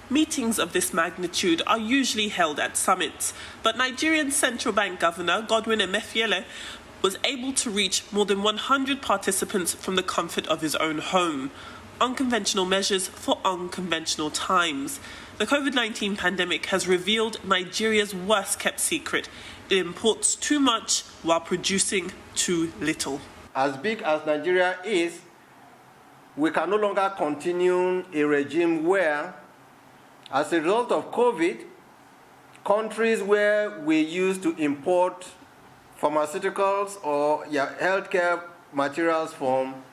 Meetings of this magnitude are usually held at summits, but Nigerian Central Bank Governor Godwin Emefiele was able to reach more than 100 participants from the comfort of his own home. Unconventional measures for unconventional times. The COVID-19 pandemic has revealed Nigeria's worst-kept secret. It imports too much while producing too little. As big as Nigeria is, we can no longer continue a regime where, as a result of COVID, countries where we used to import pharmaceuticals or healthcare materials from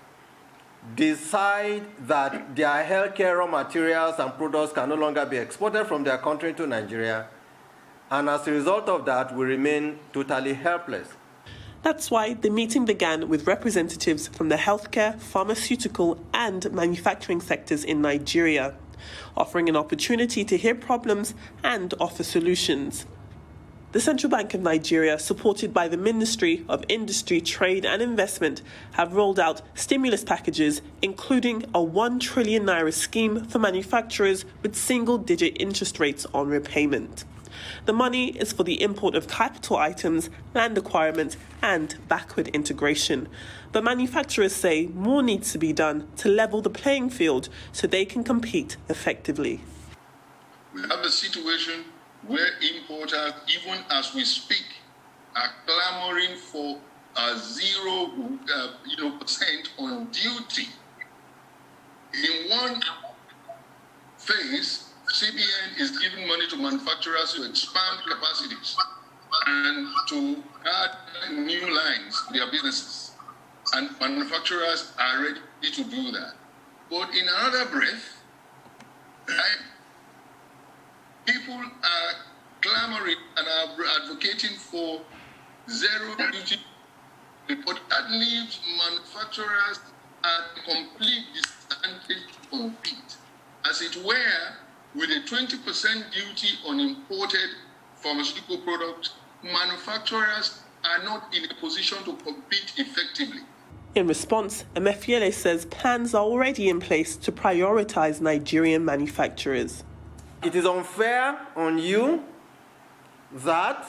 decide that their healthcare raw materials and products can no longer be exported from their country to Nigeria. And as a result of that, we remain totally helpless. That's why the meeting began with representatives from the healthcare, pharmaceutical and manufacturing sectors in Nigeria, offering an opportunity to hear problems and offer solutions. The Central Bank of Nigeria, supported by the Ministry of Industry, Trade and Investment, have rolled out stimulus packages, including a 1 trillion naira scheme for manufacturers with single-digit interest rates on repayment. The money is for the import of capital items, land acquirement and backward integration. But manufacturers say more needs to be done to level the playing field so they can compete effectively. We have a situation where importers, even as we speak, are clamoring for a 0% on duty. In one phase, CBN is giving money to manufacturers to expand capacities and to add new lines to their businesses. And manufacturers are ready to do that. But in another breath, people are clamoring and are advocating for zero duty, but that leaves manufacturers at complete disadvantage to compete. As it were, with a 20% duty on imported pharmaceutical products, manufacturers are not in a position to compete effectively. In response, Emefiele says plans are already in place to prioritize Nigerian manufacturers. It is unfair on you that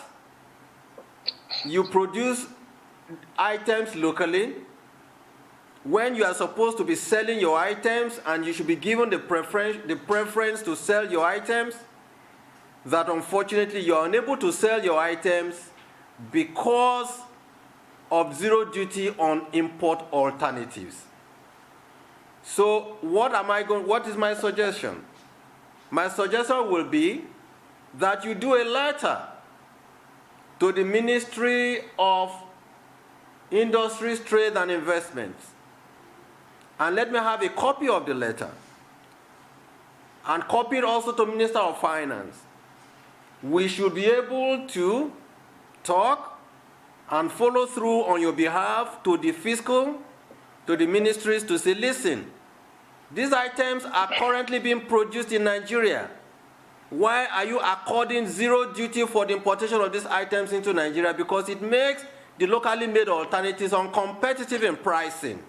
you produce items locally when you are supposed to be selling your items and you should be given the preference to sell your items, that unfortunately you are unable to sell your items because of zero duty on import alternatives. So what is my suggestion? My suggestion will be that you do a letter to the Ministry of Industries, Trade and Investments, and let me have a copy of the letter, and copy it also to Minister of Finance. We should be able to talk and follow through on your behalf to the fiscal, to the ministries to say, listen, these items are currently being produced in Nigeria. Why are you according zero duty for the importation of these items into Nigeria? Because it makes the locally made alternatives uncompetitive in pricing.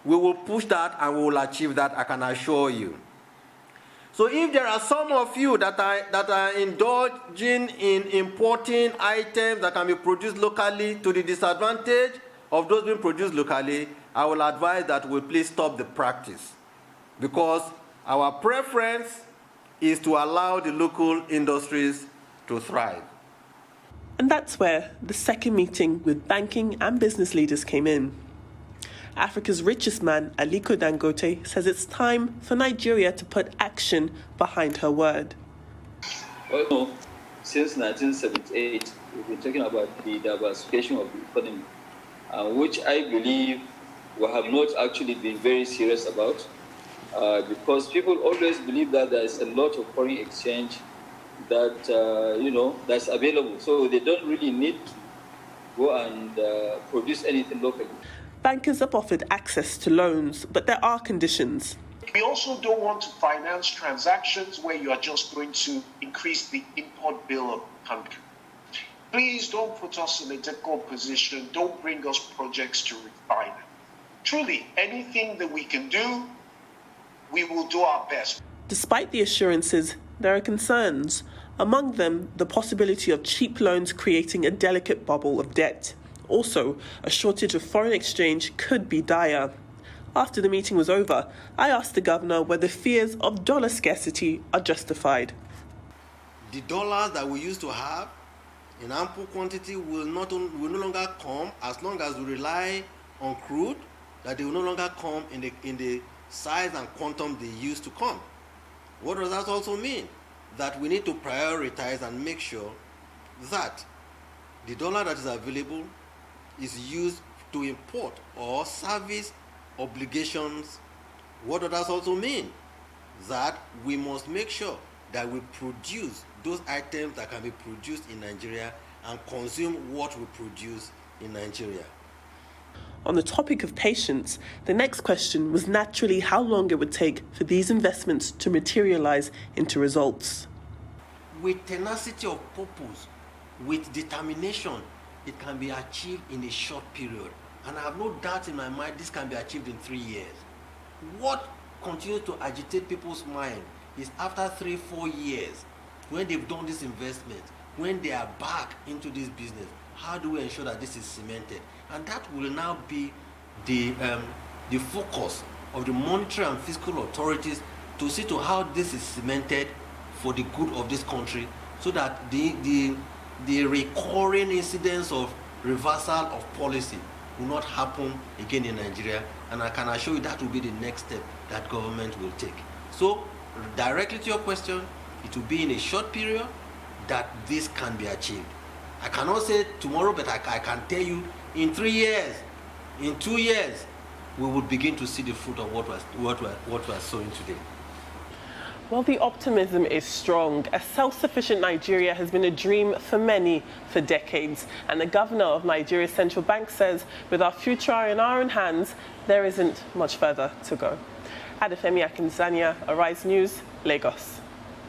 We will push that and we will achieve that, I can assure you. So if there are some of you that are indulging in importing items that can be produced locally to the disadvantage of those being produced locally, I will advise that we please stop the practice, because our preference is to allow the local industries to thrive. And that's where the second meeting with banking and business leaders came in. Africa's richest man, Aliko Dangote, says it's time for Nigeria to put action behind her word. Well, since 1978, we've been talking about the diversification of the economy, which I believe we have not actually been very serious about, because people always believe that there is a lot of foreign exchange that, that's available. So they don't really need to go and produce anything locally. Bankers have offered access to loans, but there are conditions. We also don't want to finance transactions where you are just going to increase the import bill of the country. Please don't put us in a difficult position. Don't bring us projects to refine. Truly, anything that we can do, we will do our best. Despite the assurances, there are concerns. Among them, the possibility of cheap loans creating a delicate bubble of debt. Also, a shortage of foreign exchange could be dire. After the meeting was over, I asked the governor whether fears of dollar scarcity are justified. The dollars that we used to have in ample quantity will no longer come as long as we rely on crude, that they will no longer come in the size and quantum they used to come. What does that also mean? That we need to prioritize and make sure that the dollar that is available is used to import or service obligations. What does that also mean? That we must make sure that we produce those items that can be produced in Nigeria and consume what we produce in Nigeria. On the topic of patience, the next question was naturally how long it would take for these investments to materialize into results. With tenacity of purpose, with determination, it can be achieved in a short period. And I have no doubt in my mind this can be achieved in 3 years. What continues to agitate people's mind is after 3-4 years, when they've done this investment, when they are back into this business, how do we ensure that this is cemented? And that will now be the focus of the monetary and fiscal authorities to see to how this is cemented for the good of this country, so that the recurring incidents of reversal of policy will not happen again in Nigeria. And I can assure you that will be the next step that government will take. So, directly to your question, it will be in a short period that this can be achieved. I cannot say tomorrow, but I can tell you in 3 years, in 2 years, we will begin to see the fruit of what we're sowing today. Well, the optimism is strong. A self-sufficient Nigeria has been a dream for many for decades. And the governor of Nigeria's central bank says, with our future in our own hands, there isn't much further to go. Adefemi Akinsanya, Arise News, Lagos.